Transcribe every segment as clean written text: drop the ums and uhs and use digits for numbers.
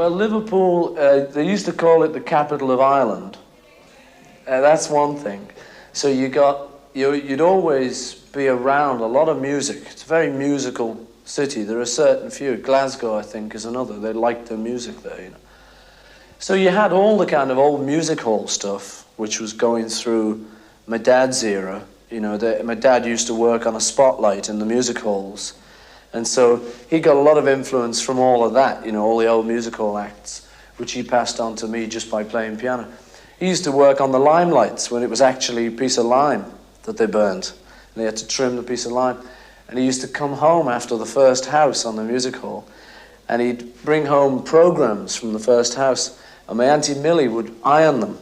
Well, Liverpool, they used to call it the capital of Ireland. That's one thing. So you'd always be around a lot of music. It's a very musical city. There are certain few. Glasgow, I think, is another. They like their music there, you know. So you had all the kind of old music hall stuff, which was going through my dad's era. You know, my dad used to work on a spotlight in the music halls. And so he got a lot of influence from all of that, you know, all the old music hall acts, which he passed on to me just by playing piano. He used to work on the limelights when it was actually a piece of lime that they burned. And they had to trim the piece of lime. And he used to come home after the first house on the music hall, and he'd bring home programs from the first house, and my Auntie Millie would iron them,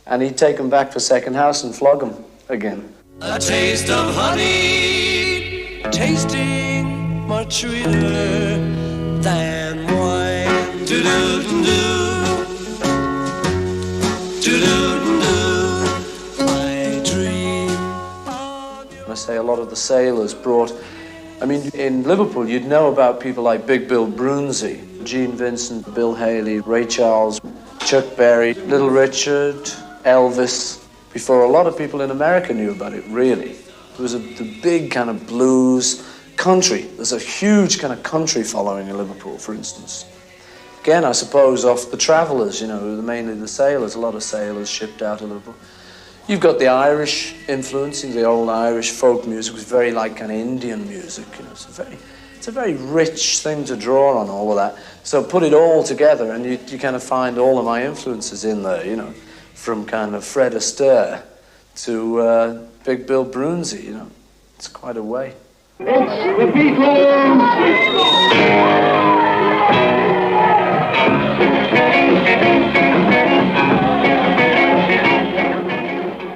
and he'd take them back for second house and flog them again. A taste of honey, tasting much sweeter than wine. Do-do-do-do, do-do-do-do, I dream of you. I say a lot of the sailors brought, I mean, in Liverpool, you'd know about people like Big Bill Broonzy, Gene Vincent, Bill Haley, Ray Charles, Chuck Berry, Little Richard, Elvis, before a lot of people in America knew about it, really. There was the big kind of blues country. There's a huge kind of country following in Liverpool, for instance. Again, I suppose, off the travellers, you know, mainly the sailors. A lot of sailors shipped out of Liverpool. You've got the Irish influence, the old Irish folk music was very like kind of Indian music, you know. It's a very rich thing to draw on, all of that. So put it all together and you kind of find all of my influences in there, you know, from kind of Fred Astaire to Big Bill Broonzy, you know. It's quite a way. It's the Beatles!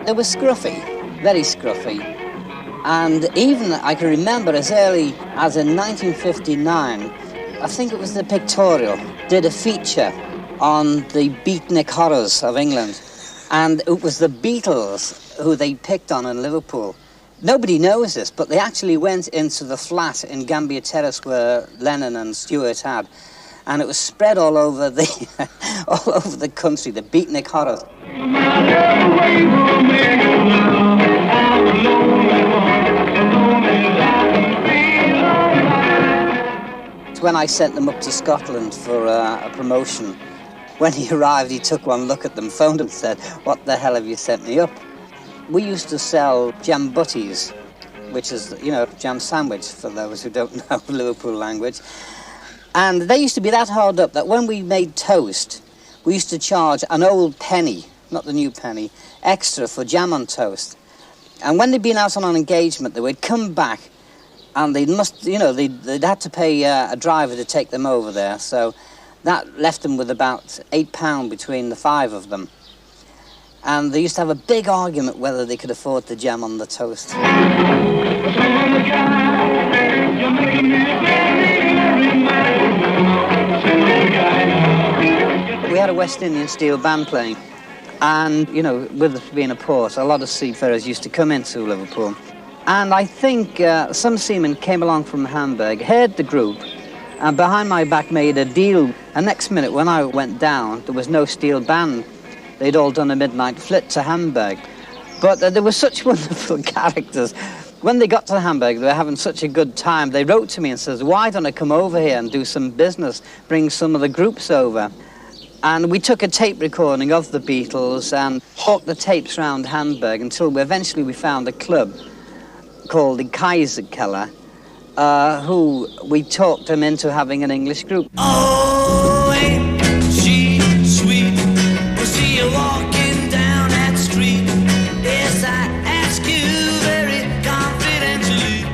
It was scruffy, very scruffy. And even I can remember as early as in 1959, I think it was the Pictorial, did a feature on the beatnik horrors of England. And it was the Beatles who they picked on in Liverpool. Nobody knows this, but they actually went into the flat in Gambier Terrace where Lennon and Stewart had. And it was spread all over the all over the country, the beatnik horrors. When I sent them up to Scotland for a promotion, when he arrived, he took one look at them, phoned and said, "What the hell have you sent me up?" We used to sell jam butties, which is, you know, jam sandwich for those who don't know Liverpool language. And they used to be that hard up that when we made toast, we used to charge an old penny, not the new penny, extra for jam on toast. And when they'd been out on an engagement, they would come back and they'd had to pay a driver to take them over there. So that left them with about £8 between the five of them. And they used to have a big argument whether they could afford the jam on the toast. We had a West Indian steel band playing, and, you know, with us being a port, a lot of seafarers used to come into Liverpool. And I think some seamen came along from Hamburg, heard the group, and behind my back made a deal. And next minute, when I went down, there was no steel band. They'd all done a midnight flit to Hamburg. But they were such wonderful characters. When they got to Hamburg, they were having such a good time. They wrote to me and says, "Why don't I come over here and do some business, bring some of the groups over?" And we took a tape recording of the Beatles and hawked the tapes around Hamburg until eventually we found a club called the Kaiserkeller, who we talked them into having an English group. Oh, ain't she sweet? We'll see you walking down that street. Yes, I ask you very confidentially.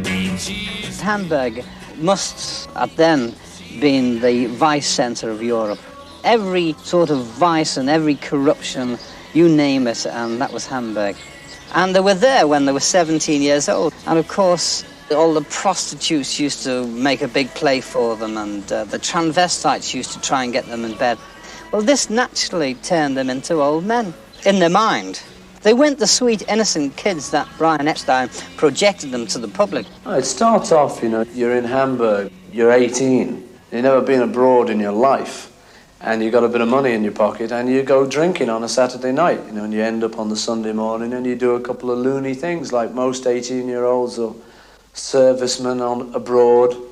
Ain't she sweet? Hamburg must have then been the vice centre of Europe. Every sort of vice and every corruption, you name it, and that was Hamburg. And they were there when they were 17 years old. And of course, all the prostitutes used to make a big play for them, and the transvestites used to try and get them in bed. Well, this naturally turned them into old men, in their mind. They weren't the sweet, innocent kids that Brian Epstein projected them to the public. It starts off, you know, you're in Hamburg, you're 18. You've never been abroad in your life, and you've got a bit of money in your pocket, and you go drinking on a Saturday night, you know, and you end up on the Sunday morning, and you do a couple of loony things like most 18-year-olds or servicemen on abroad. You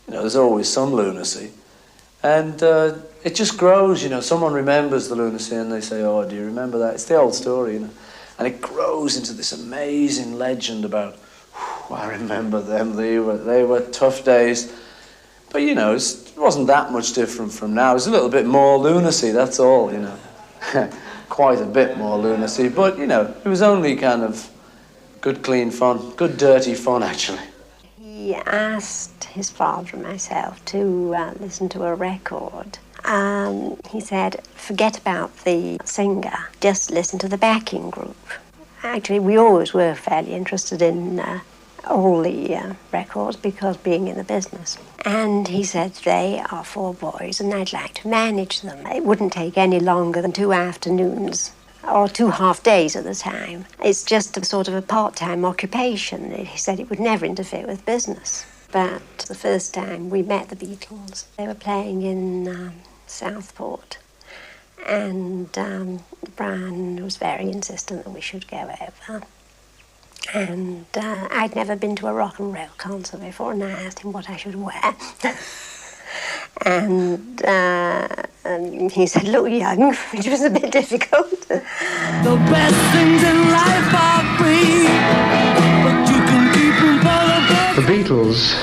know, there's always some lunacy. And it just grows, you know. Someone remembers the lunacy and they say, oh, do you remember that? It's the old story, you know. And it grows into this amazing legend about, I remember them, they were tough days. But, you know, it wasn't that much different from now. It was a little bit more lunacy, that's all, you know. Quite a bit more lunacy. But, you know, it was only kind of good, clean fun. Good, dirty fun, actually. He asked his father and myself to listen to a record. He said, forget about the singer, just listen to the backing group. Actually, we always were fairly interested in all the records because being in the business. And he said, they are 4 boys and I'd like to manage them. It wouldn't take any longer than 2 afternoons or 2 half days at the time. It's just a sort of a part-time occupation. He said it would never interfere with business. But the first time we met the Beatles, they were playing in Southport. And Brian was very insistent that we should go over. And I'd never been to a rock and roll concert before, and I asked him what I should wear. And he said, look young, which was a bit difficult. The best things in life are free, but you can keep them for The Beatles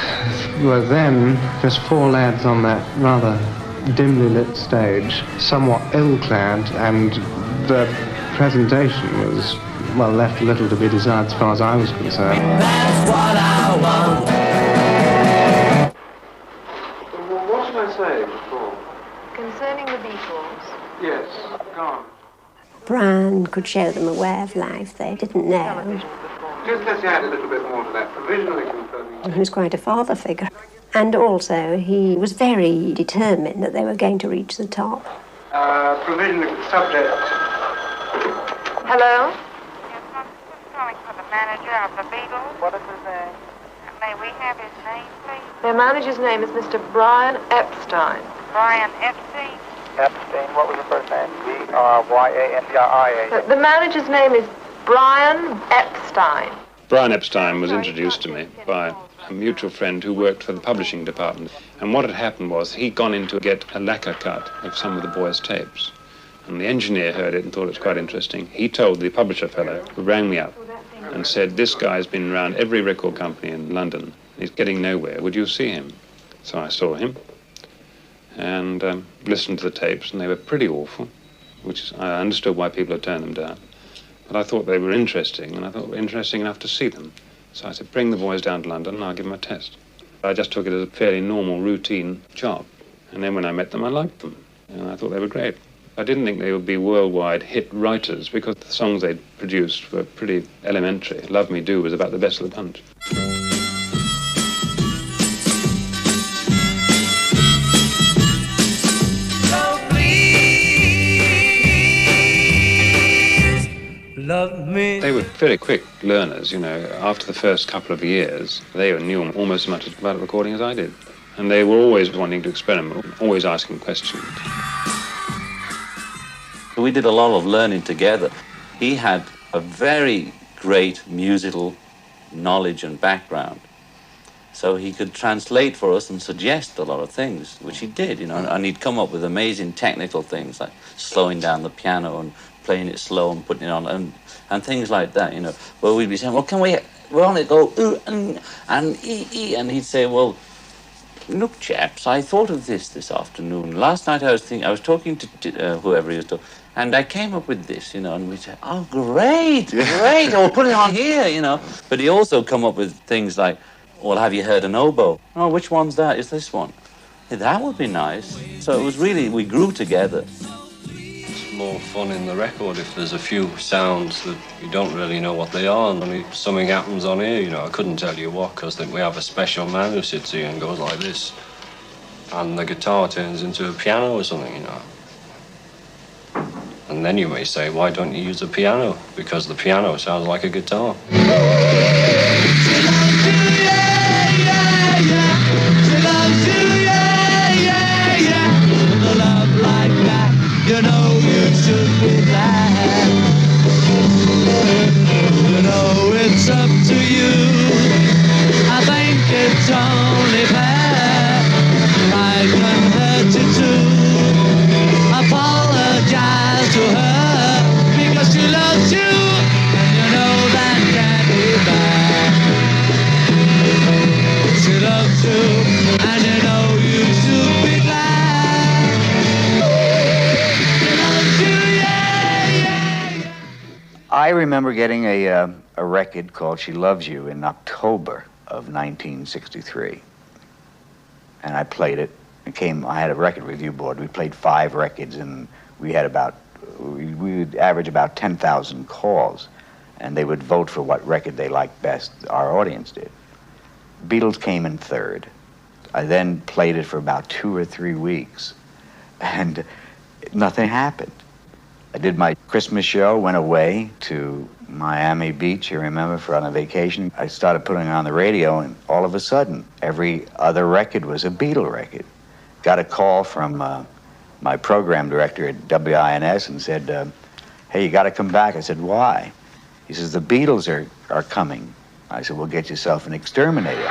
were then just 4 lads on that rather dimly lit stage, somewhat ill-clad, and the presentation was, well, left a little to be desired as far as I was concerned. That's what I want. Well, what should I say before? Concerning the Beatles? Yes, go on. Brian could show them a way of life they didn't know. Just let's add a little bit more to that. Provisionally confirming. He was quite a father figure. And also, he was very determined that they were going to reach the top. Provisionally subject. Hello? Yes, I'm just calling for the manager of the Beatles. What is his name? May we have his name, please? Their manager's name is Mr. Brian Epstein. Brian Epstein. Epstein, what was the first name? B-R-Y-A-N-D-R-I-A. The manager's name is Brian Epstein. Brian Epstein was introduced to me by a mutual friend who worked for the publishing department. And what had happened was he'd gone in to get a lacquer cut of some of the boys' tapes. And the engineer heard it and thought it was quite interesting. He told the publisher fellow, who rang me up, and said, this guy's been around every record company in London. He's getting nowhere. Would you see him? So I saw him and listened to the tapes, and they were pretty awful, which I understood why people had turned them down. But I thought they were interesting, and I thought they were interesting enough to see them. So I said, bring the boys down to London and I'll give them a test. I just took it as a fairly normal, routine job. And then when I met them, I liked them, and I thought they were great. I didn't think they would be worldwide hit writers because the songs they'd produced were pretty elementary. Love Me Do was about the best of the bunch. Love me. They were very quick learners, you know. After the first couple of years, they knew almost as much about recording as I did. And they were always wanting to experiment, always asking questions. We did a lot of learning together. He had a very great musical knowledge and background. So he could translate for us and suggest a lot of things, which he did, you know. And he'd come up with amazing technical things like slowing down the piano and playing it slow and putting it on and things like that, you know. Well, we'd be saying, well, can we're on it, go, and e, and he'd say, well, look, chaps, I thought of this afternoon. Last night I was talking to whoever he was talking, and I came up with this, you know, and we'd say, oh, great, I'll put it on here, you know. But he also come up with things like, well, have you heard an oboe? Oh, which one's that? Is this one? Hey, that would be nice. So it was really, we grew together. It's more fun in the record if there's a few sounds that you don't really know what they are. And if something happens on here, you know, I couldn't tell you what, because we have a special man who sits here and goes like this. And the guitar turns into a piano or something, you know. And then you may say, why don't you use a piano? Because the piano sounds like a guitar. true, and you know you should be glad. He loves you, yeah, yeah. I remember getting a record called She Loves You in October of 1963. And I played it. I had a record review board. We played 5 records, and we would average about 10,000 calls, and they would vote for what record they liked best. Our audience did. Beatles came in 3rd. I then played it for about 2 or 3 weeks, and nothing happened. I did my Christmas show, went away to Miami Beach, I remember, on a vacation. I started putting it on the radio, and all of a sudden, every other record was a Beatle record. Got a call from my program director at WINS and said, hey, you got to come back. I said, why? He says, the Beatles are coming. I said, well, get yourself an exterminator.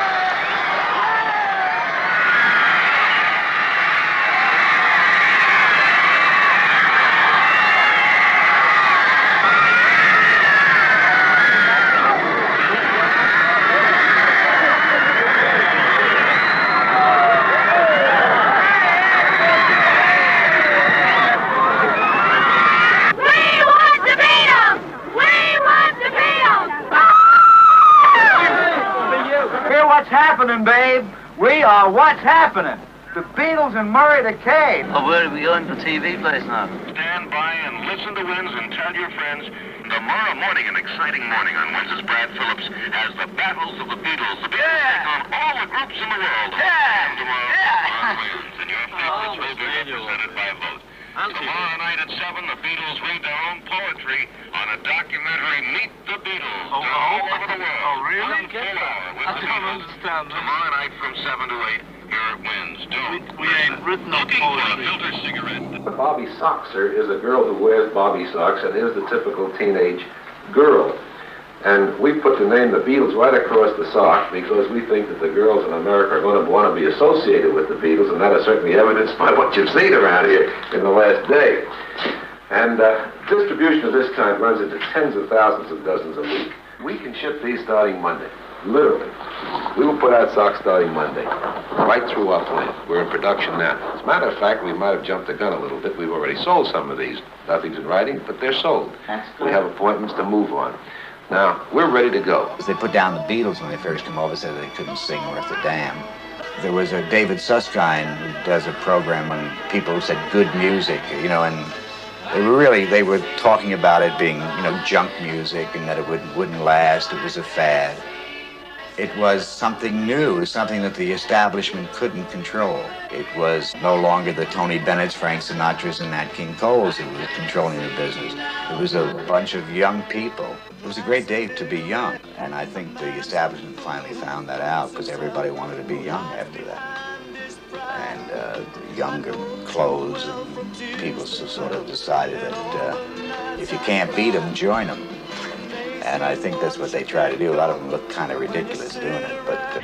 Babe, we are What's Happening. The Beatles and Murray the Cave. Oh, where are we going for TV place now? Stand by and listen to Wins and tell your friends. Tomorrow morning, an exciting morning on Wins' Brad Phillips has the battles of the Beatles. The Beatles take on all the groups in the world. Tomorrow on Wins, and your favorites will be represented by vote. Tomorrow night at 7, the Beatles read their own poetry on a documentary, Meet the Beatles. They're all over the world. Oh, really? One full hour with the Beatles. Tomorrow night from 7 to 8, here at Wins. Don't we ain't written no looking for a poetry. filter cigarette. Bobby Soxer is a girl who wears Bobby socks and is the typical teenage girl. And we put the name the Beatles right across the sock because we think that the girls in America are going to want to be associated with the Beatles, and that is certainly evidenced by what you've seen around here in the last day. And distribution of this kind runs into tens of thousands of dozens a week. We can ship these starting Monday. Literally. We will put out socks starting Monday, right through our plant. We're in production now. As a matter of fact, we might have jumped the gun a little bit. We've already sold some of these. Nothing's in writing, but they're sold. We have appointments to move on. Now, we're ready to go. They put down the Beatles when they first came over, said they couldn't sing worth a damn. There was a David Susskind who does a program on people who said good music, you know, and they were talking about it being, you know, junk music and that it wouldn't last. It was a fad. It was something new. It was something that the establishment couldn't control. It was no longer the Tony Bennett's, Frank Sinatra's, and Nat King Cole's who was controlling the business. It was a bunch of young people. It was a great day to be young, and I think the establishment finally found that out because everybody wanted to be young after that. And younger clothes, and people sort of decided that if you can't beat them, join them. And I think that's what they try to do. A lot of them look kind of ridiculous doing it, but...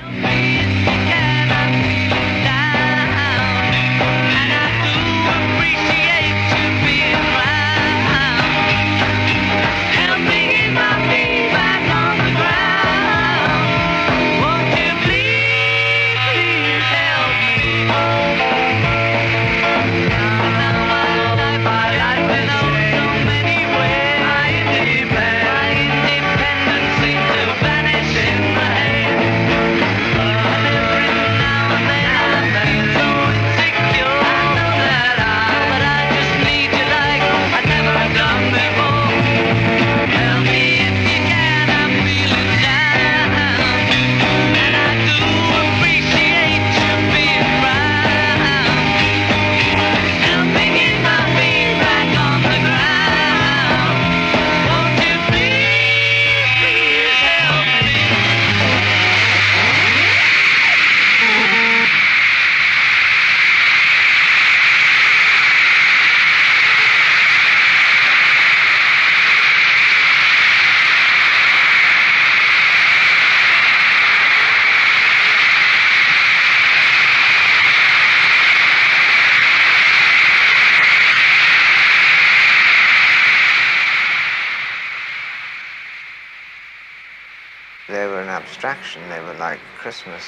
They were an abstraction. They were like Christmas.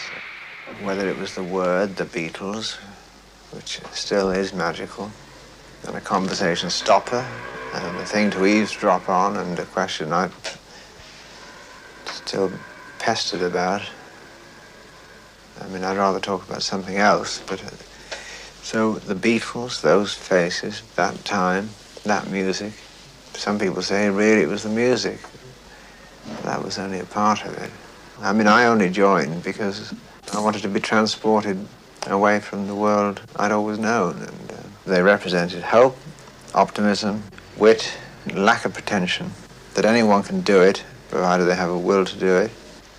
Whether it was the word, the Beatles, which still is magical, and a conversation stopper, and a thing to eavesdrop on, and a question I'm still pestered about. I mean, I'd rather talk about something else, but... So the Beatles, those faces, that time, that music. Some people say really it was the music. That was only a part of it. I mean, I only joined because I wanted to be transported away from the world I'd always known. And they represented hope, optimism, wit, lack of pretension, that anyone can do it, provided they have a will to do it.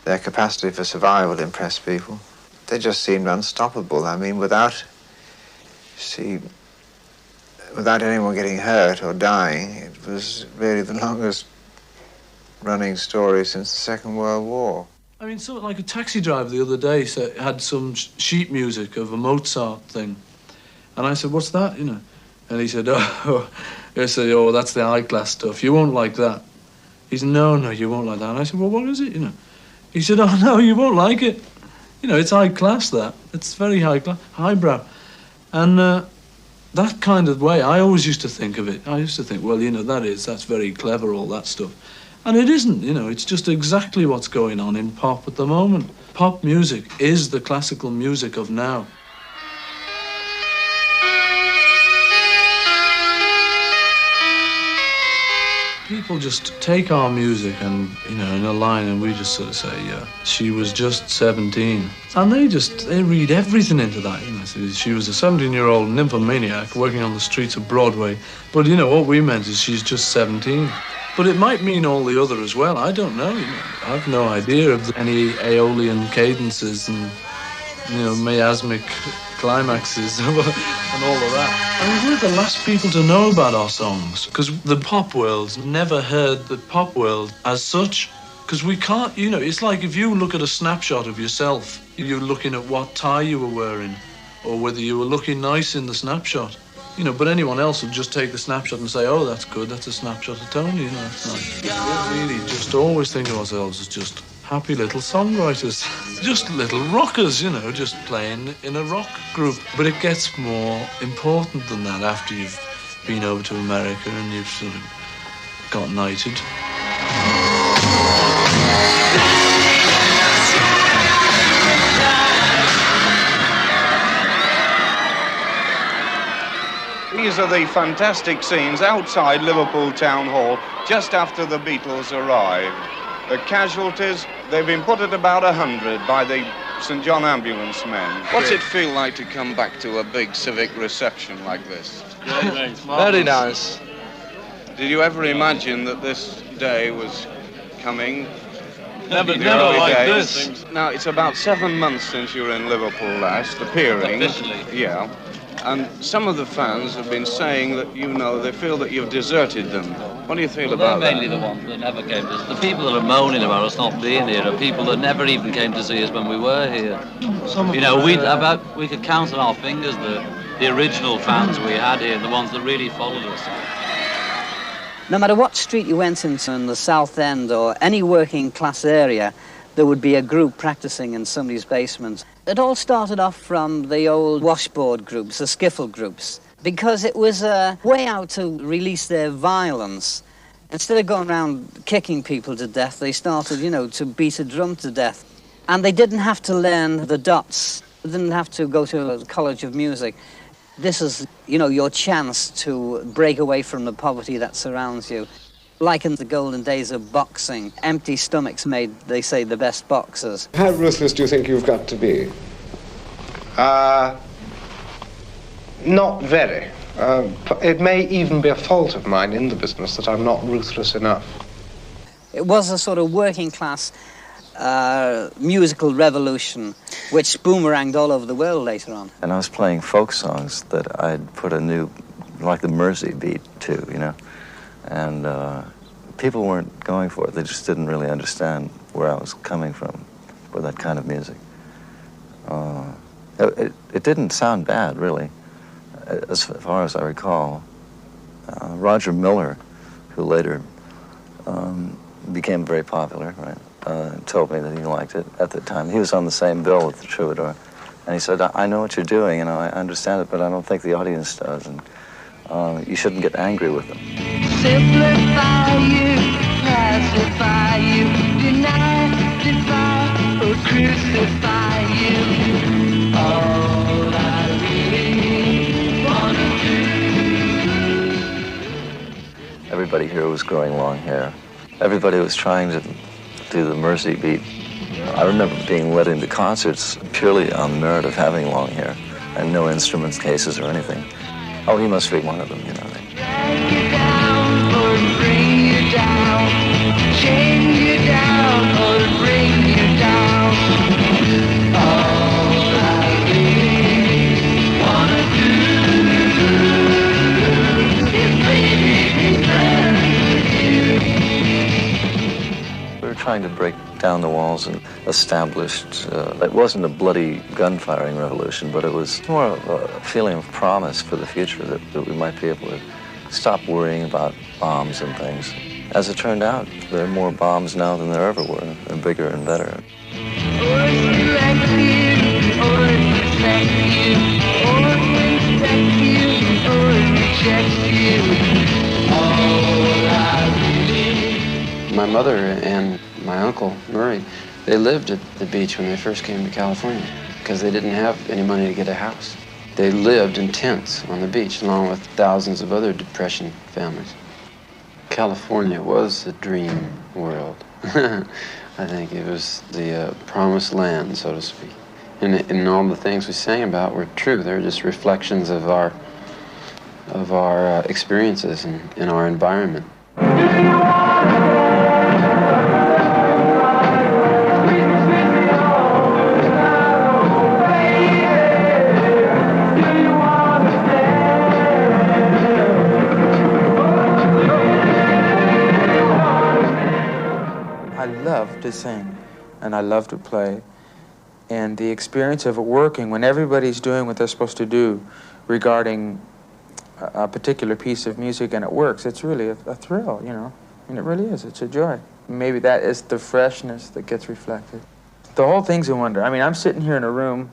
Their capacity for survival impressed people. They just seemed unstoppable. I mean, without anyone getting hurt or dying, it was really the longest running story since the Second World War. I mean, something like a taxi driver the other day had some sheet music of a Mozart thing. And I said, what's that, you know? And he said, oh, that's the high-class stuff. You won't like that. He said, no, you won't like that. And I said, well, what is it, you know? He said, oh, no, you won't like it. You know, it's high-class, that. It's very high-class, highbrow. And that kind of way, I always used to think of it. I used to think, well, you know, that's very clever, all that stuff. And it isn't, you know, it's just exactly what's going on in pop at the moment. Pop music is the classical music of now. People just take our music and, you know, in a line, and we just sort of say, yeah, she was just 17. And they read everything into that, you know. She was a 17-year-old nymphomaniac working on the streets of Broadway. But, you know, what we meant is she's just 17. But it might mean all the other as well. I don't know, you know. I've no idea of any Aeolian cadences and, you know, miasmic climaxes and all of that. I mean, we're the last people to know about our songs, because the pop world's never heard the pop world as such, because we can't, you know, it's like if you look at a snapshot of yourself, you're looking at what tie you were wearing, or whether you were looking nice in the snapshot, you know, but anyone else would just take the snapshot and say, oh, that's good, that's a snapshot of Tony, you know, that's nice. We really just always think of ourselves as just happy little songwriters, just little rockers, you know, just playing in a rock group. But it gets more important than that after you've been over to America and you've sort of got knighted. These are the fantastic scenes outside Liverpool Town Hall just after the Beatles arrived. The casualties, they've been put at about 100 by the St. John ambulance men. What's it feel like to come back to a big civic reception like this? Very nice. Did you ever imagine that this day was coming? Never like days? this. Now, it's about 7 months since you were in Liverpool last, appearing. Officially. Yeah. And some of the fans have been saying that, you know, they feel that you've deserted them. What do you feel about that? They're mainly the ones that never came to us. The people that are moaning about us not being here are people that never even came to see us when we were here. You know, we could count on our fingers the original fans we had here, the ones that really followed us. No matter what street you went into in the South End or any working class area, there would be a group practicing in somebody's basement. It all started off from the old washboard groups, the skiffle groups, because it was a way out to release their violence. Instead of going around kicking people to death, they started, you know, to beat a drum to death. And they didn't have to learn the dots. They didn't have to go to a college of music. This is, you know, your chance to break away from the poverty that surrounds you. Like in the golden days of boxing, empty stomachs made, they say, the best boxers. How ruthless do you think you've got to be? Not very. It may even be a fault of mine in the business that I'm not ruthless enough. It was a sort of working class musical revolution, which boomeranged all over the world later on. And I was playing folk songs that I'd put a new, like the Mersey beat to, you know. And people weren't going for it. They just didn't really understand where I was coming from with that kind of music. It didn't sound bad, really, as far as I recall. Roger Miller, who later became very popular, right? told me that he liked it at the time. He was on the same bill with the Troubadour. And he said, I know what you're doing, I understand it, but I don't think the audience does, and you shouldn't get angry with them. Simplify you, pacify you, deny, defy, or crucify you. All I really wanna do. Everybody here was growing long hair. Everybody was trying to do the Mercy beat. I remember being led into concerts purely on the merit of having long hair and no instruments cases or anything. Oh, he must be one of them, Drag you down or bring you down, chain you down or bring you down. All I really wanna do is We were trying to break down the walls and established, it wasn't a bloody gun-firing revolution, but it was more of a feeling of promise for the future that we might be able to stop worrying about bombs and things. As it turned out, there are more bombs now than there ever were, and bigger and better. or select you, or protect you, or respect you, or reject you. All I really. My mother and my uncle, Murray, they lived at the beach when they first came to California because they didn't have any money to get a house. They lived in tents on the beach along with thousands of other Depression families. California was a dream world. I think it was the promised land, so to speak. And all the things we sang about were true. They were just reflections of our experiences in our environment. I love to sing, and I love to play. And the experience of it working, when everybody's doing what they're supposed to do regarding a particular piece of music and it works, it's really a thrill, And it really is, it's a joy. Maybe that is the freshness that gets reflected. The whole thing's a wonder. I mean, I'm sitting here in a room,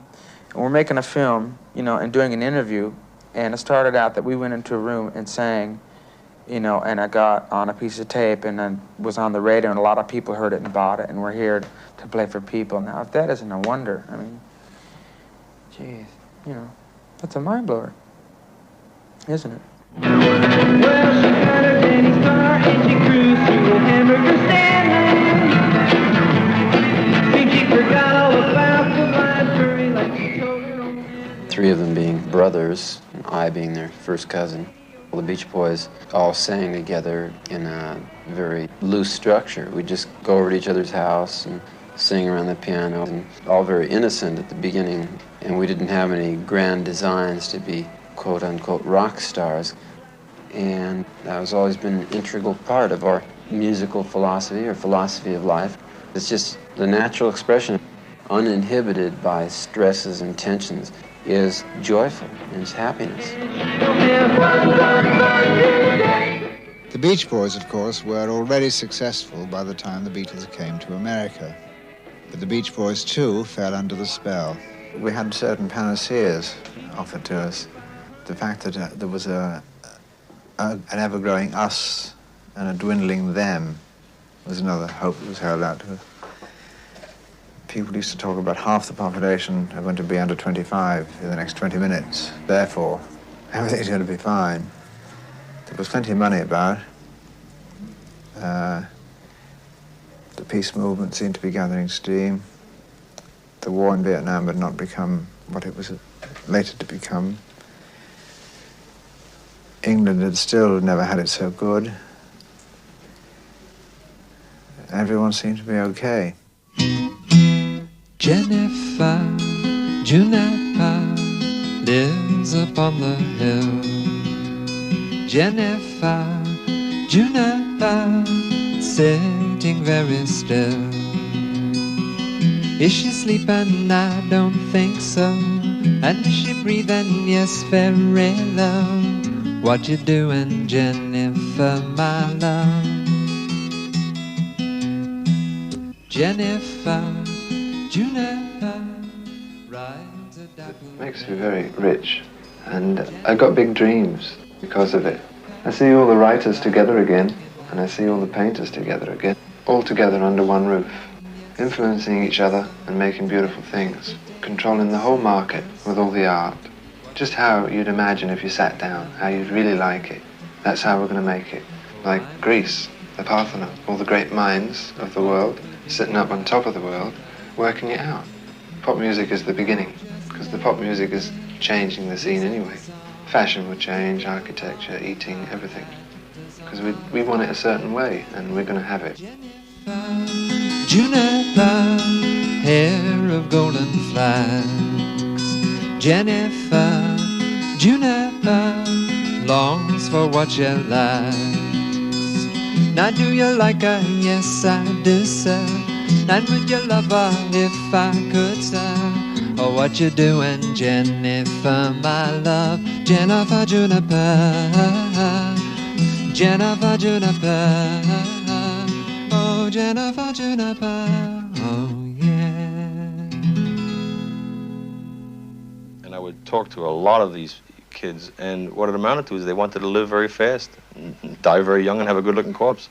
and we're making a film, and doing an interview, and it started out that we went into a room and sang, and I got on a piece of tape and then was on the radio, and a lot of people heard it and bought it, and we're here to play for people. Now, if that isn't a wonder, I mean, geez, that's a mind blower, isn't it? Well, she got her Denny's car and she cruised through a hamburger stand. Think she forgot all about the blind furry like she told her. Three of them being brothers, and I being their first cousin. The Beach Boys all sang together in a very loose structure. We'd just go over to each other's house and sing around the piano, and all very innocent at the beginning. And we didn't have any grand designs to be quote-unquote rock stars. And that has always been an integral part of our musical philosophy or philosophy of life. It's just the natural expression, uninhibited by stresses and tensions, is joyful and it's happiness. The Beach Boys, of course, were already successful by the time the Beatles came to America. But the Beach Boys, too, fell under the spell. We had certain panaceas offered to us. The fact that there was an ever-growing us and a dwindling them was another hope that was held out to us. People used to talk about half the population are going to be under 25 in the next 20 minutes. Therefore, everything's going to be fine. There was plenty of money about. The peace movement seemed to be gathering steam. The war in Vietnam had not become what it was later to become. England had still never had it so good. Everyone seemed to be okay. Jennifer, Juniper lives upon the hill. Jennifer, Juniper sitting very still. Is she sleeping? I don't think so. And is she breathing? Yes, very low. What you doing, Jennifer, my love? Jennifer, Juniper, rides a dapple. It makes me very rich, and I got big dreams because of it. I see all the writers together again, and I see all the painters together again, all together under one roof, influencing each other and making beautiful things, controlling the whole market with all the art. Just how you'd imagine if you sat down, how you'd really like it. That's how we're going to make it. Like Greece, the Parthenon, all the great minds of the world sitting up on top of the world, working it out. Pop music is the beginning, because the pop music is changing the scene anyway. Fashion will change, architecture, eating, everything. Because we want it a certain way, and we're going to have it. Juniper, hair of golden flags. Jennifer, Juniper, longs for what she likes. Now do you like her? Yes, I do, sir. And would you love her if I could, sir? Oh, what you doing, Jennifer, my love? Jennifer, Juniper, Jennifer, Juniper, oh, Jennifer, Juniper, oh, And I would talk to a lot of these kids, and what it amounted to is they wanted to live very fast, and die very young and have a good-looking corpse.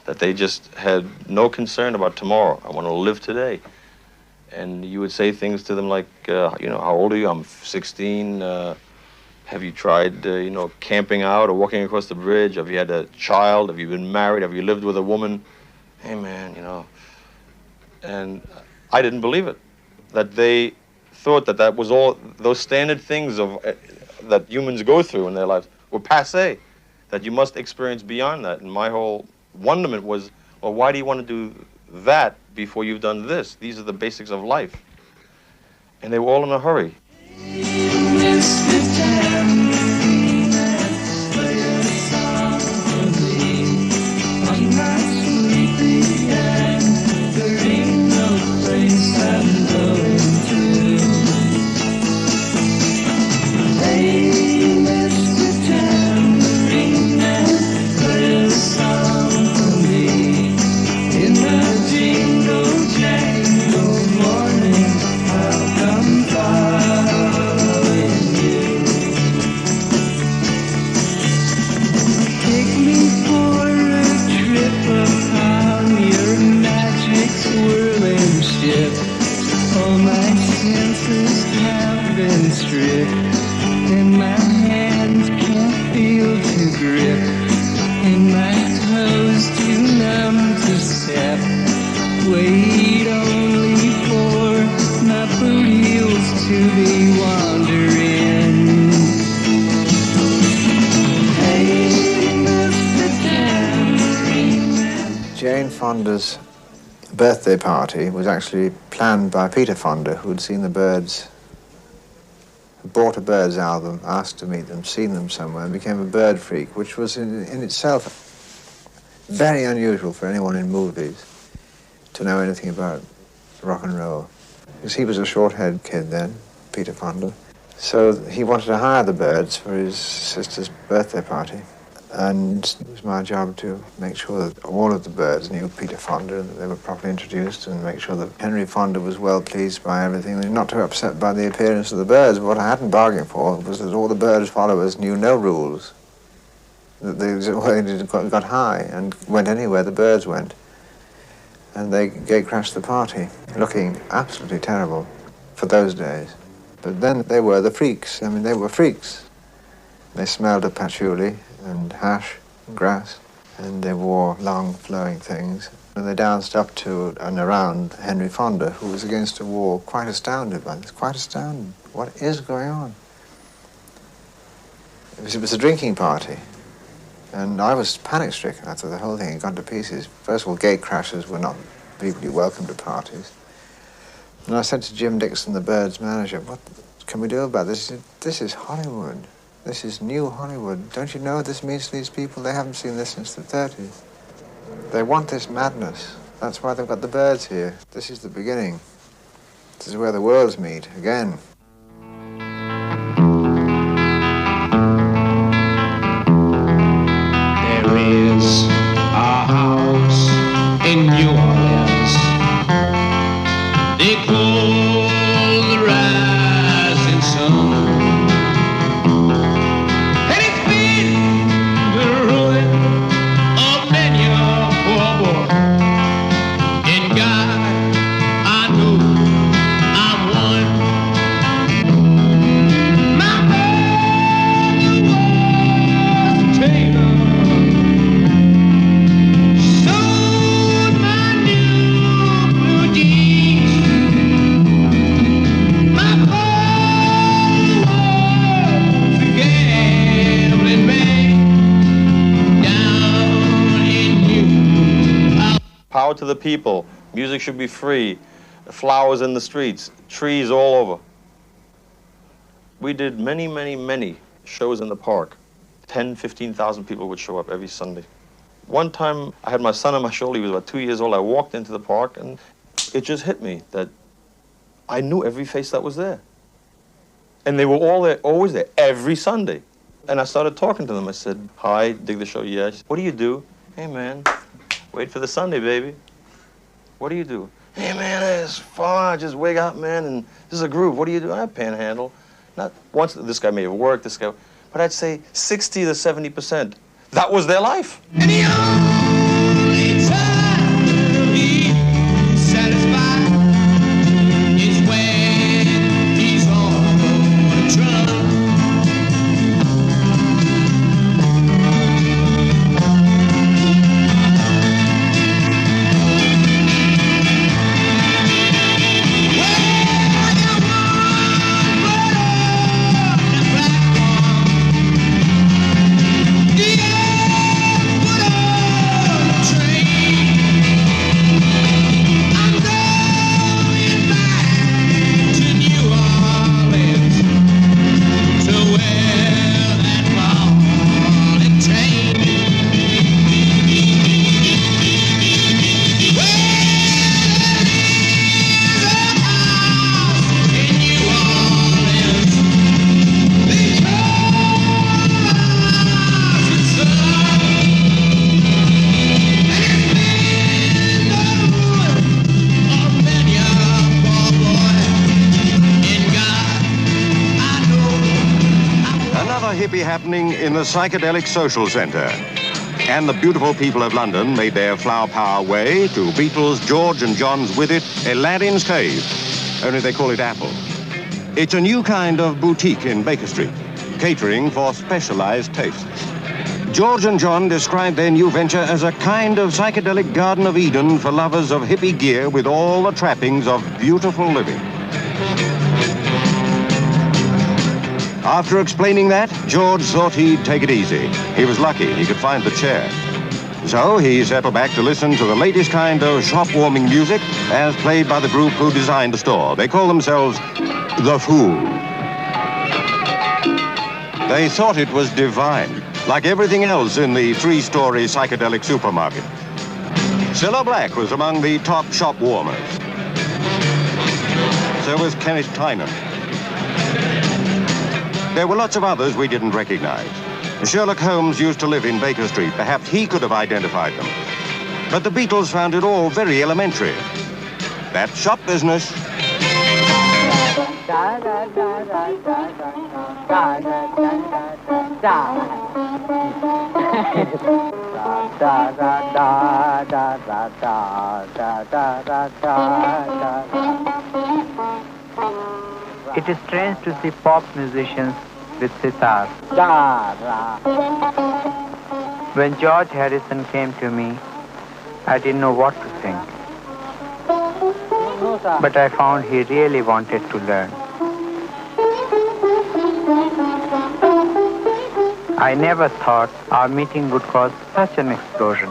That they just had no concern about tomorrow. I want to live today. And you would say things to them like, you know, how old are you? I'm 16. Have you tried, you know, camping out or walking across the bridge? Have you had a child? Have you been married? Have you lived with a woman? Hey, man, you know. And I didn't believe it. That they thought that that was all, those standard things of that humans go through in their lives were passé. That you must experience beyond that. And my whole wonderment was, well, why do you want to do that before you've done this? These are the basics of life. And they were all in a hurry. And my hands can't feel to grip, and my toes too numb to step. Wait only for my boot heels to be wandering. Hey, Mr. Tambourine Man. Jane Fonda's birthday party was actually planned by Peter Fonda, who had seen the Byrds, bought a Byrds album, asked to meet them, seen them somewhere, and became a Byrd freak, which was in itself very unusual for anyone in movies to know anything about rock and roll. Because he was a short-haired kid then, Peter Fonda. So he wanted to hire the Byrds for his sister's birthday party. And it was my job to make sure that all of the Byrds knew Peter Fonda and that they were properly introduced, and make sure that Henry Fonda was well pleased by everything and not too upset by the appearance of the Byrds. But what I hadn't bargained for was that all the Byrds followers knew no rules. That they got high and went anywhere the Byrds went. And they gate-crashed the party, looking absolutely terrible for those days. But then they were the freaks. I mean, they were freaks. They smelled of patchouli and hash and grass, and they wore long flowing things. And they danced up to and around Henry Fonda, who was against a wall, quite astounded by this, quite astounded. What is going on? It was a drinking party, and I was panic-stricken after the whole thing had gone to pieces. First of all, gate crashers were not people you welcome to parties. And I said to Jim Dixon, the Byrds manager, what can we do about this? He said, this is Hollywood. This is new Hollywood. Don't you know what this means to these people? They haven't seen this since the 30s. They want this madness. That's why they've got the Byrds here. This is the beginning. This is where the worlds meet, again. There is a house in New Orleans power to the people. Music should be free. Flowers in the streets. Trees all over. We did many, many, many shows in the park. 10, 15,000 people would show up every Sunday. One time, I had my son on my shoulder. He was about 2 years old. I walked into the park, and it just hit me that I knew every face that was there. And they were all there, always there, every Sunday. And I started talking to them. I said, hi, dig the show, yeah. What do you do? Hey, man, wait for the Sunday, baby. What do you do? Hey, man, it's fun. Just wake up, man, and this is a groove. What do you do? I panhandle. Not once, this guy may have worked, this guy, but I'd say 60 to 70%. That was their life. And the only time he's satisfied is when he's on a drum. Happening in the Psychedelic Social Centre. And the beautiful people of London made their flower power way to Beatles, George and John's With It, Aladdin's Cave. Only they call it Apple. It's a new kind of boutique in Baker Street, catering for specialized tastes. George and John described their new venture as a kind of psychedelic Garden of Eden for lovers of hippie gear with all the trappings of beautiful living. After explaining that, George thought he'd take it easy. He was lucky he could find the chair. So he settled back to listen to the latest kind of shop-warming music as played by the group who designed the store. They call themselves The Fool. They thought it was divine, like everything else in the three-story psychedelic supermarket. Cilla Black was among the top shop warmers. So was Kenneth Tynan. There were lots of others we didn't recognize. Sherlock Holmes used to live in Baker Street. Perhaps he could have identified them. But the Beatles found it all very elementary. That shop business. It is strange to see pop musicians with sitar. When George Harrison came to me, I didn't know what to think. But I found he really wanted to learn. I never thought our meeting would cause such an explosion.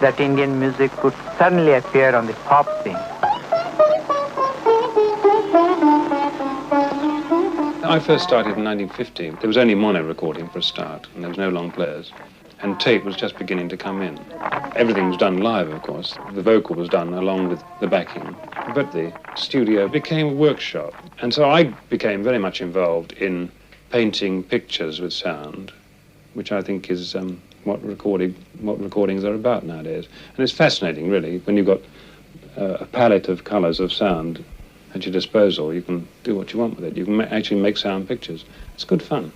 That Indian music could suddenly appear on the pop scene. I first started in 1950. There was only mono recording for a start, and there was no long players. And tape was just beginning to come in. Everything was done live, of course. The vocal was done along with the backing. But the studio became a workshop. And so I became very much involved in painting pictures with sound, which I think is what recordings are about nowadays. And it's fascinating, really, when you've got a palette of colors of sound at your disposal. You can do what you want with it. You can actually make sound pictures. It's good fun.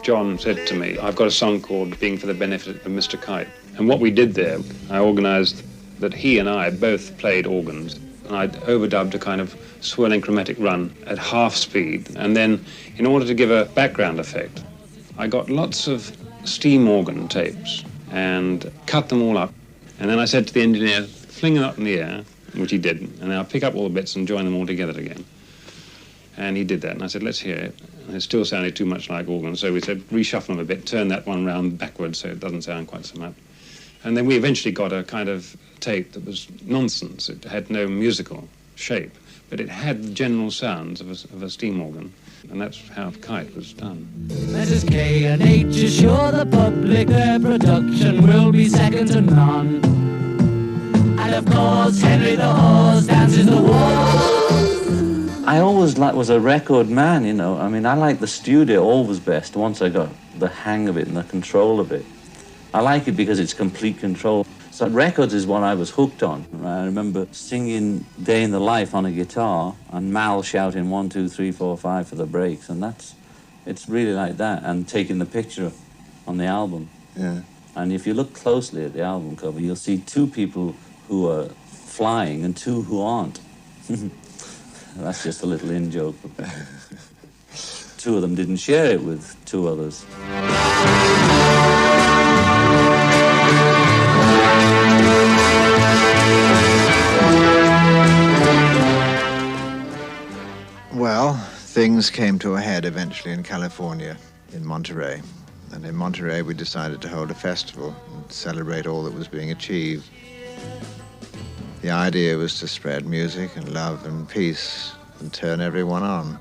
John said to me, I've got a song called Being for the Benefit of Mr. Kite. And what we did there, I organized that he and I both played organs. And I'd overdubbed a kind of swirling chromatic run at half speed. And then, in order to give a background effect, I got lots of steam organ tapes and cut them all up. And then I said to the engineer, fling them up in the air, which he did, and I'll pick up all the bits and join them all together again. And he did that, and I said, let's hear it. And it still sounded too much like organs, so we said, reshuffle them a bit, turn that one round backwards so it doesn't sound quite so much. And then we eventually got a kind of tape that was nonsense. It had no musical shape, but it had the general sounds of a steam organ. And that's how Kite was done. Messrs. K and H assure the public their production will be second to none. And of course, Henry the Horse dances the waltz. I always was a record man, you know. I mean, I liked the studio always best once I got the hang of it and the control of it. I like it because it's complete control. So records is what I was hooked on. I remember singing Day in the Life on a guitar and Mal shouting 1, 2, 3, 4, 5 for the breaks, and it's really like that, and taking the picture on the album. Yeah. And if you look closely at the album cover, you'll see 2 people who are flying and 2 who aren't. That's just a little in-joke. 2 of them didn't share it with 2 others. Well, things came to a head eventually in California, in Monterey. And in Monterey, we decided to hold a festival and celebrate all that was being achieved. The idea was to spread music and love and peace and turn everyone on.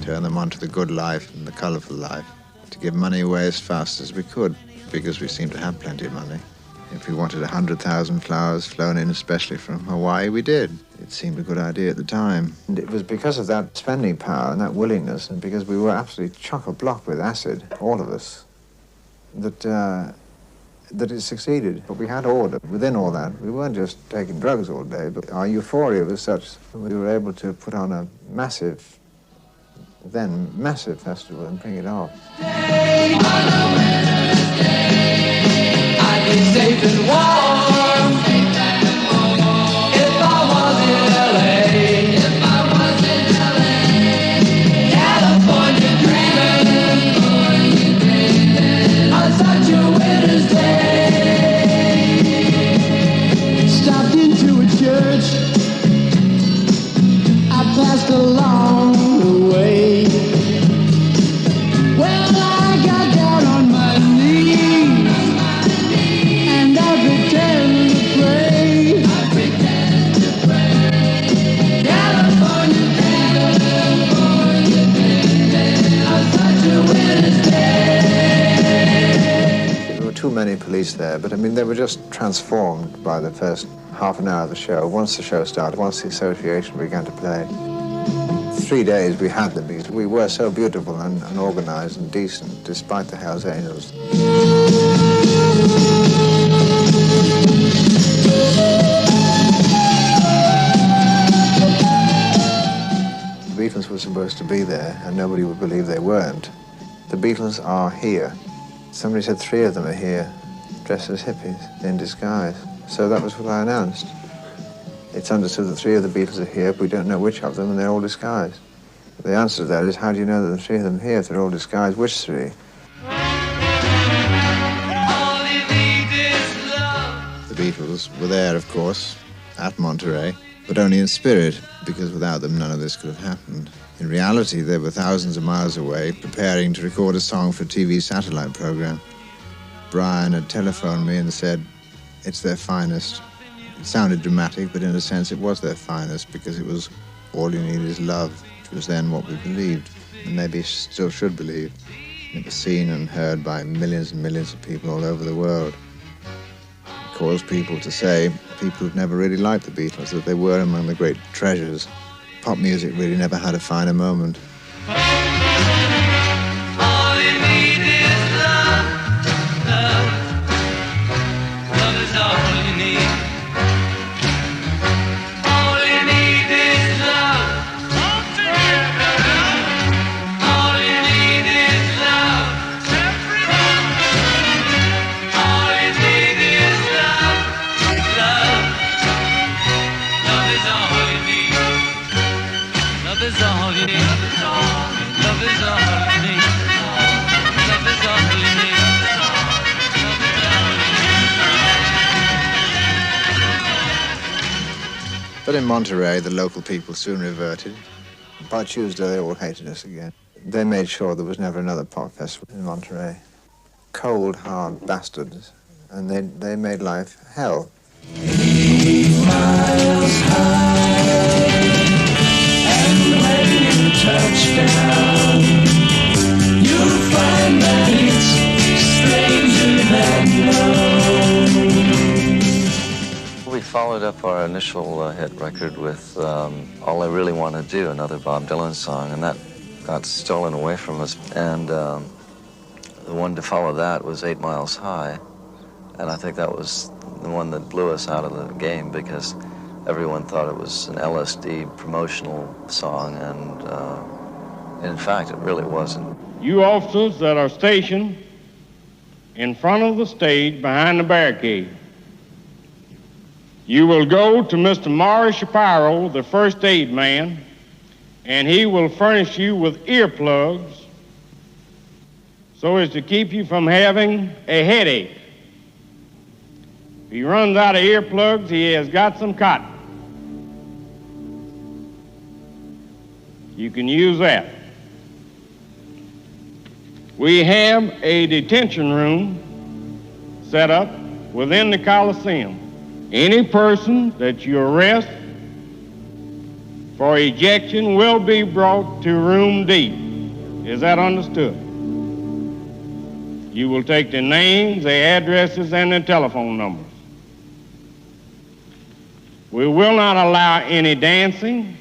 Turn them onto the good life and the colorful life. To give money away as fast as we could, because we seemed to have plenty of money. If we wanted 100,000 flowers flown in especially from Hawaii, we did. It seemed a good idea at the time. And it was because of that spending power and that willingness, and because we were absolutely chock-a-block with acid, all of us, that it succeeded. But we had order within all that. We weren't just taking drugs all day, but our euphoria was such that we were able to put on a massive festival and bring it off. I'd be safe and warm if I was in LA. If I was in LA, California dreaming on such a winter's day. Stopped into a church, I passed along the way. Well, I got down on my knees and I pretend to pray. California dreaming on such a winter's day. There were too many police there, but I mean, they were just transformed by the first half an hour of the show. Once the show started, once the association began to play. 3 days we had them because we were so beautiful and organized and decent, despite the Hells Angels. The Beatles were supposed to be there, and nobody would believe they weren't. The Beatles are here. Somebody said 3 of them are here, dressed as hippies, in disguise. So that was what I announced. It's understood that 3 of the Beatles are here, but we don't know which of them, and they're all disguised. The answer to that is, how do you know that the 3 of them are here if they're all disguised? Which 3? The Beatles were there, of course, at Monterey, but only in spirit, because without them none of this could have happened. In reality, they were thousands of miles away, preparing to record a song for a TV satellite program. Brian had telephoned me and said, it's their finest. It sounded dramatic, but in a sense it was their finest, because it was all you need is love, which was then what we believed, and maybe still should believe. It was seen and heard by millions and millions of people all over the world. It caused people to say, people who'd never really liked the Beatles, that they were among the great treasures. Pop music really never had a finer moment. But in Monterey, the local people soon reverted. By Tuesday, they all hated us again. They made sure there was never another pop festival in Monterey. Cold, hard bastards and they made life hell. 8 miles high, and when you touch down, you'll find that it's stranger than known. We followed up our initial hit record with All I Really Want to Do, another Bob Dylan song, and that got stolen away from us. And the one to follow that was 8 Miles High, and I think that was the one that blew us out of the game because everyone thought it was an LSD promotional song, and in fact, it really wasn't. You officers that are stationed in front of the stage behind the barricade, you will go to Mr. Morris Shapiro, the first aid man, and he will furnish you with earplugs so as to keep you from having a headache. If he runs out of earplugs, he has got some cotton. You can use that. We have a detention room set up within the Coliseum. Any person that you arrest for ejection will be brought to room D. Is that understood? You will take the names, the addresses, and the telephone numbers. We will not allow any dancing,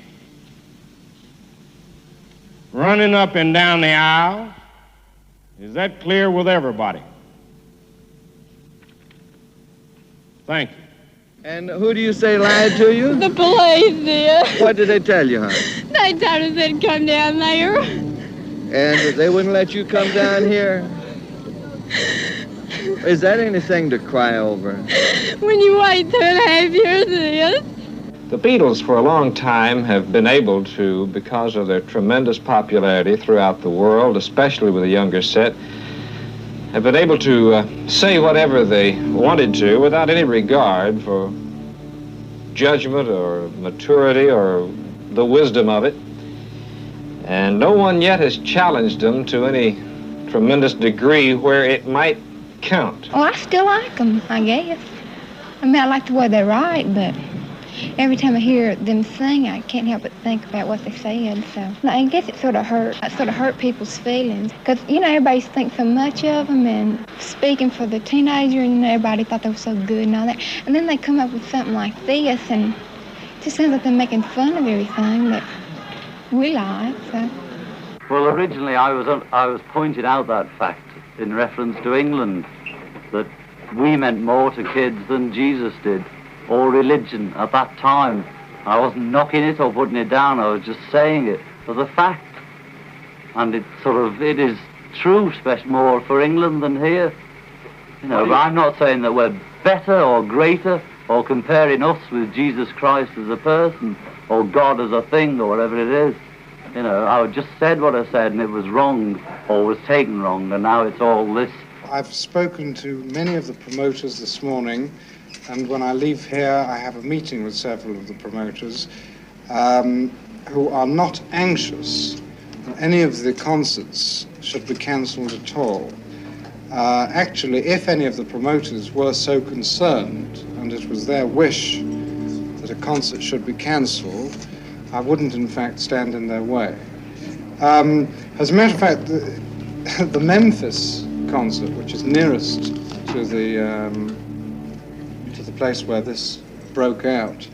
running up and down the aisle. Is that clear with everybody? Thank you. And who do you say lied to you? The police did. What did they tell you, honey? They told us they'd come down there. And they wouldn't let you come down here? Is that anything to cry over? When you wait 2.5 years, it is. The Beatles, for a long time, have been able to, because of their tremendous popularity throughout the world, especially with the younger set, have been able to say whatever they wanted to without any regard for judgment or maturity or the wisdom of it. And no one yet has challenged them to any tremendous degree where it might count. Oh, I still like them, I guess. I mean, I like the way they write, but every time I hear them sing, I can't help but think about what they said. So I guess it sort of hurt people's feelings. Because, you know, everybody thinks so much of them, and speaking for the teenager, and everybody thought they were so good and all that. And then they come up with something like this, and it just sounds like they're making fun of everything that we like, so. Well, originally I was pointing out that fact in reference to England, that we meant more to kids than Jesus did, or religion at that time. I wasn't knocking it or putting it down, I was just saying it as a fact. And it is true, especially more for England than here. You know, but I'm not saying that we're better or greater or comparing us with Jesus Christ as a person or God as a thing or whatever it is. You know, I just said what I said and it was wrong or was taken wrong, and now it's all this. I've spoken to many of the promoters this morning, and when I leave here I have a meeting with several of the promoters who are not anxious that any of the concerts should be cancelled at all. Actually, if any of the promoters were so concerned and it was their wish that a concert should be cancelled, I wouldn't in fact stand in their way. As a matter of fact, the Memphis concert, which is nearest to the place where this broke out,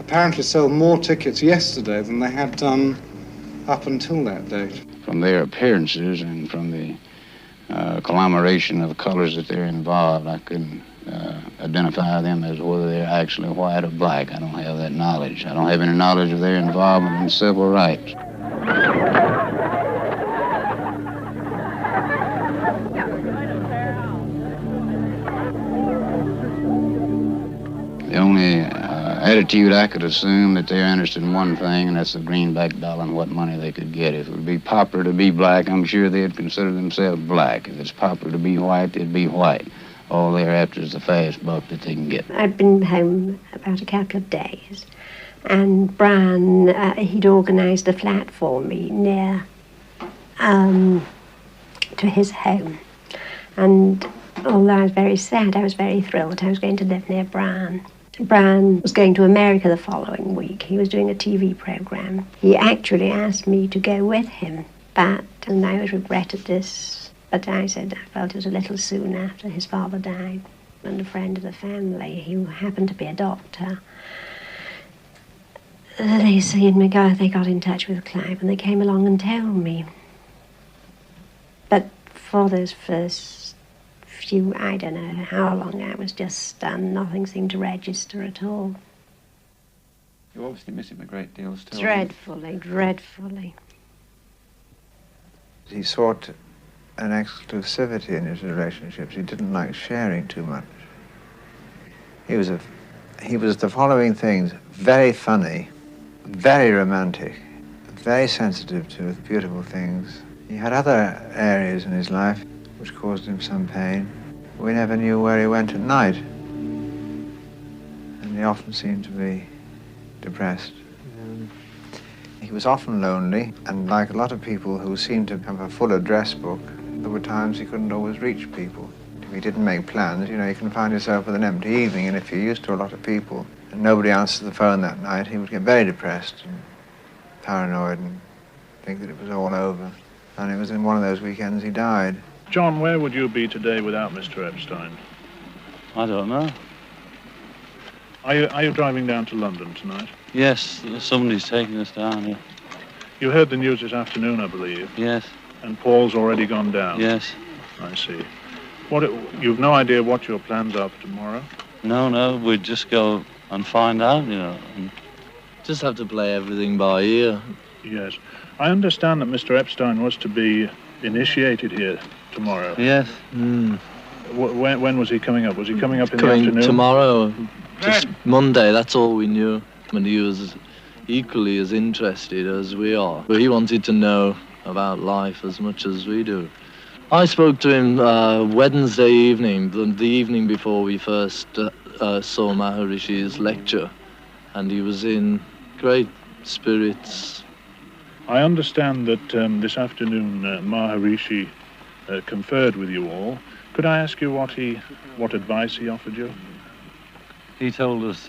apparently sold more tickets yesterday than they had done up until that date. From their appearances and from the conglomeration of colors that they're involved, I couldn't identify them as whether they're actually white or black. I don't have that knowledge. I don't have any knowledge of their involvement in civil rights. The only attitude I could assume that they're interested in one thing, and that's the greenback dollar and what money they could get. If it would be popular to be black, I'm sure they'd consider themselves black. If it's popular to be white, they'd be white. All they're after is the fast buck that they can get. I'd been home about a couple of days, and Brian, he'd organised a flat for me near to his home. And Although I was very sad, I was very thrilled. I was going to live near Bran. Bran was going to America the following week. He was doing a TV program. He actually asked me to go with him, and I always regretted this, but I said I felt it was a little soon after his father died. And a friend of the family, who happened to be a doctor, they got in touch with Clive and they came along and told me. But for those first few, I don't know how long, I was just stunned. Nothing seemed to register at all. You obviously miss him a great deal still. Dreadfully, dreadfully. He sought an exclusivity in his relationships. He didn't like sharing too much. He was the following things: very funny, very romantic, very sensitive to beautiful things. He had other areas in his life which caused him some pain. We never knew where he went at night, and he often seemed to be depressed. He was often lonely, and like a lot of people who seemed to have a full address book, there were times he couldn't always reach people. If he didn't make plans, you can find yourself with an empty evening, and if you're used to a lot of people and nobody answered the phone that night, he would get very depressed and paranoid and think that it was all over. And it was in one of those weekends he died. John, where would you be today without Mr. Epstein? I don't know. Are you driving down to London tonight? Yes, somebody's taking us down here. You heard the news this afternoon, I believe. Yes. And Paul's already gone down? Yes. I see. You've no idea what your plans are for tomorrow? No, we'd just go and find out, And just have to play everything by ear. Yes. I understand that Mr. Epstein was to be initiated here tomorrow. Yes. When was he coming up? Was he coming up in the afternoon? Tomorrow. Just Monday, that's all we knew. And he was equally as interested as we are. But he wanted to know about life as much as we do. I spoke to him Wednesday evening, the evening before we first saw Maharishi's lecture, and he was in great spirits. I understand that this afternoon Maharishi conferred with you all. Could I ask you what advice he offered you? he told us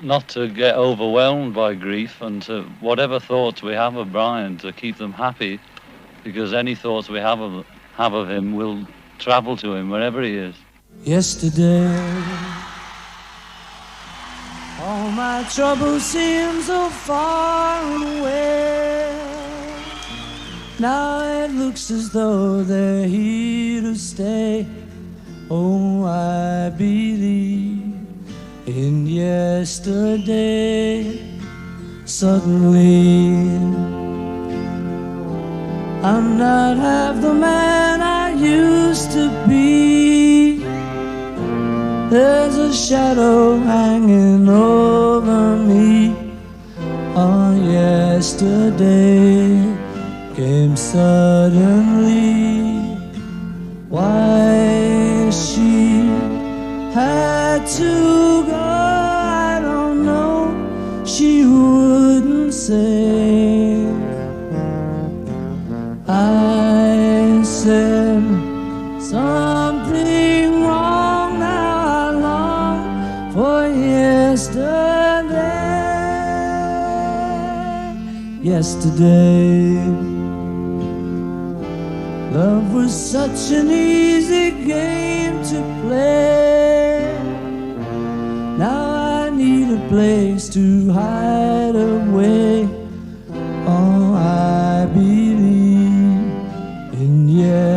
not to get overwhelmed by grief, and to whatever thoughts we have of Brian, to keep them happy, because any thoughts we have of him will travel to him wherever he is. Yesterday, all my troubles seem so far away. Now it looks as though they're here to stay. Oh, I believe in yesterday. Suddenly, I'm not half the man I used to be. There's a shadow hanging over me. Oh, yesterday came suddenly. Why she had to go, I don't know. She wouldn't say. I said something wrong. Now I long for yesterday. Yesterday, love was such an easy game to play. Now I need a place to hide away. Oh, I believe in yesterday.